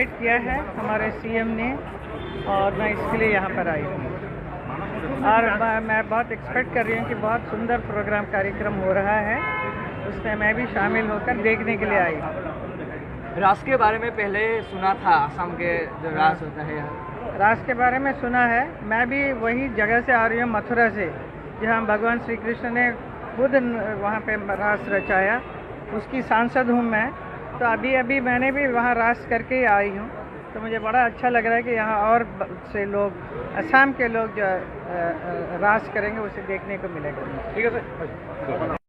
Invite किया है हमारे सीएम ने और मैं इसके लिए यहाँ पर आई हूँ और मैं बहुत एक्सपेक्ट कर रही हूँ कि बहुत सुंदर प्रोग्राम कार्यक्रम हो रहा है, उसमें मैं भी शामिल होकर देखने के लिए आई हूँ। रास के बारे में पहले सुना था, असम के जो रास होता है यहाँ। रास के बारे में सुना है, मैं भी वही जगह से आ रही हूँ, मथुरा से, जहाँ भगवान श्री कृष्ण ने खुद वहाँ पे रास रचाया, उसकी सांसद हूँ मैं। तो अभी मैंने भी वहाँ रास करके ही आई हूँ, तो मुझे बड़ा अच्छा लग रहा है कि यहाँ और से लोग, असम के लोग जो रास करेंगे उसे देखने को मिलेगा। ठीक है सर।